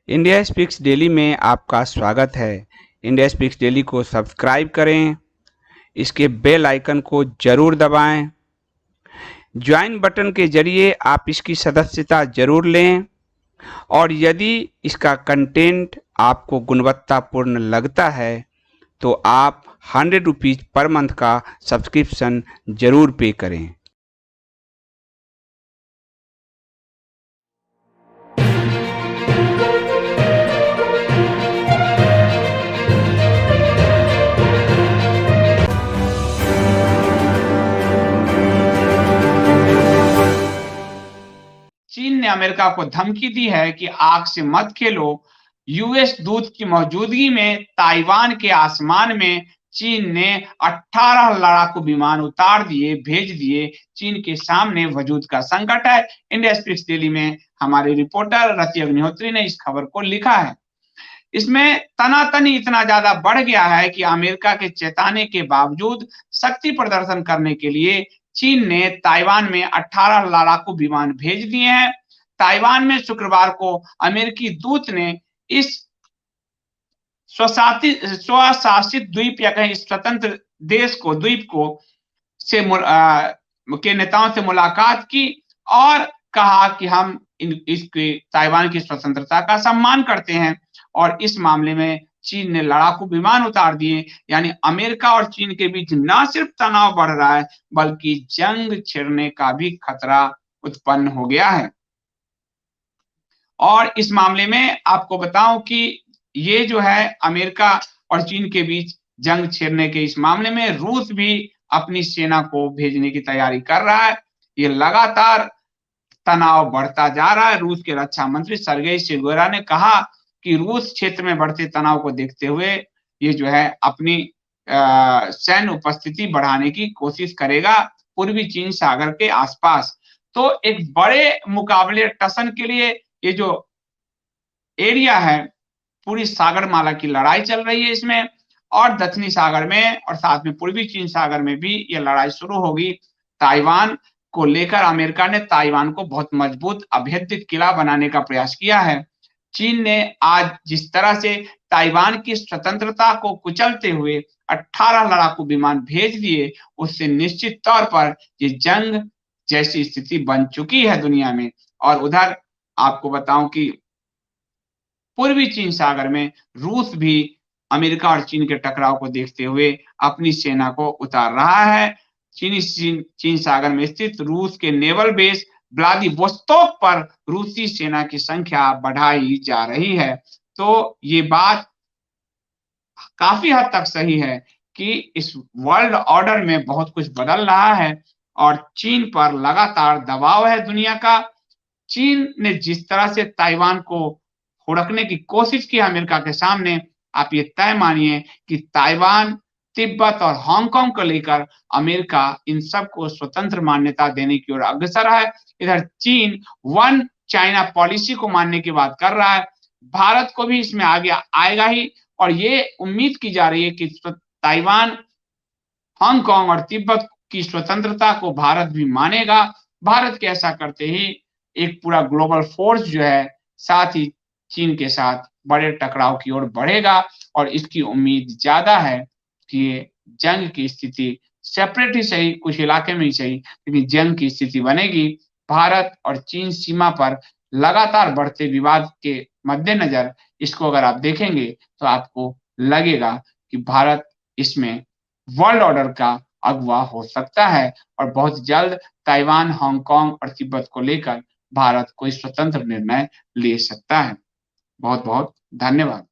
India speaks daily में आपका स्वागत है। इंडिया स्पीक्स डेली को सब्सक्राइब करें, इसके बेल आइकन को जरूर दबाएं। ज्वाइन बटन के जरिए आप इसकी सदस्यता जरूर लें और यदि इसका कंटेंट आपको गुणवत्तापूर्ण लगता है तो आप 100 रुपीज़ पर मंथ का सब्सक्रिप्शन जरूर पे करें। चीन ने अमेरिका को धमकी दी है कि आग से मत खेलो। यूएस दूत की मौजूदगी में ताइवान के आसमान में चीन ने 18 लड़ाकू विमान भेज दिए। चीन के सामने वजूद का संकट है। इंडिया स्पीक्स डेली में हमारे रिपोर्टर रति अग्निहोत्री ने इस खबर को लिखा है। इसमें तनातनी इतना ज्यादा बढ़ गया है कि अमेरिका के चेताने के बावजूद शक्ति प्रदर्शन करने के लिए चीन ने ताइवान में 18 लड़ाकू विमान भेज दिए हैं। ताइवान में शुक्रवार को अमेरिकी दूत ने इस स्वशासित द्वीप या कहीं स्वतंत्र देश को के नेताओं से मुलाकात की और कहा कि हम इसके ताइवान की स्वतंत्रता का सम्मान करते हैं और इस मामले में चीन ने लड़ाकू विमान उतार दिए। यानी अमेरिका और चीन के बीच न सिर्फ तनाव बढ़ रहा है बल्कि जंग छिड़ने का भी खतरा उत्पन्न हो गया है। और इस मामले में आपको बताऊं कि ये जो है अमेरिका और चीन के बीच जंग छिड़ने के इस मामले में रूस भी अपनी सेना को भेजने की तैयारी कर रहा है। ये लगातार तनाव बढ़ता जा रहा है। रूस के रक्षा मंत्री सर्गेई शोइगु ने कहा कि रूस क्षेत्र में बढ़ते तनाव को देखते हुए ये जो है अपनी सैन्य उपस्थिति बढ़ाने की कोशिश करेगा पूर्वी चीन सागर के आसपास। तो एक बड़े मुकाबले टसन के लिए ये जो एरिया है, पूरी सागरमाला की लड़ाई चल रही है इसमें, और दक्षिणी सागर में और साथ में पूर्वी चीन सागर में भी ये लड़ाई शुरू होगी। ताइवान को लेकर अमेरिका ने ताइवान को बहुत मजबूत अभेद्य किला बनाने का प्रयास किया है। चीन ने आज जिस तरह से ताइवान की स्वतंत्रता को कुचलते हुए 18 लड़ाकू विमान भेज दिए, उससे निश्चित तौर पर ये जंग जैसी स्थिति बन चुकी है दुनिया में। और उधर आपको बताऊं कि पूर्वी चीन सागर में रूस भी अमेरिका और चीन के टकराव को देखते हुए अपनी सेना को उतार रहा है। चीन सागर में स्थित रूस के नेवल बेस व्लादिवोस्तोक पर रूसी सेना की संख्या बढ़ाई जा रही है। तो ये बात काफी हद तक सही है कि इस वर्ल्ड ऑर्डर में बहुत कुछ बदल रहा है और चीन पर लगातार दबाव है दुनिया का। चीन ने जिस तरह से ताइवान को हुड़कने की कोशिश की अमेरिका के सामने, आप ये तय मानिए कि ताइवान, तिब्बत और हांगकांग को लेकर अमेरिका इन सबको स्वतंत्र मान्यता देने की ओर अग्रसर है। इधर चीन वन चाइना पॉलिसी को मानने की बात कर रहा है। भारत को भी इसमें आगे आएगा ही और ये उम्मीद की जा रही है कि ताइवान, हांगकांग और तिब्बत की स्वतंत्रता को भारत भी मानेगा। भारत के ऐसा करते ही एक पूरा ग्लोबल फोर्स जो है साथ ही चीन के साथ बड़े टकराव की ओर बढ़ेगा और इसकी उम्मीद ज्यादा है कि ये जंग की स्थिति सेपरेट ही सही, कुछ इलाके में ही सही, लेकिन जंग की स्थिति बनेगी। भारत और चीन सीमा पर लगातार बढ़ते विवाद के मद्देनजर इसको अगर आप देखेंगे तो आपको लगेगा कि भारत इसमें वर्ल्ड ऑर्डर का अगुवा हो सकता है और बहुत जल्द ताइवान, हांगकांग और तिब्बत को लेकर भारत कोई स्वतंत्र निर्णय ले सकता है। बहुत बहुत धन्यवाद।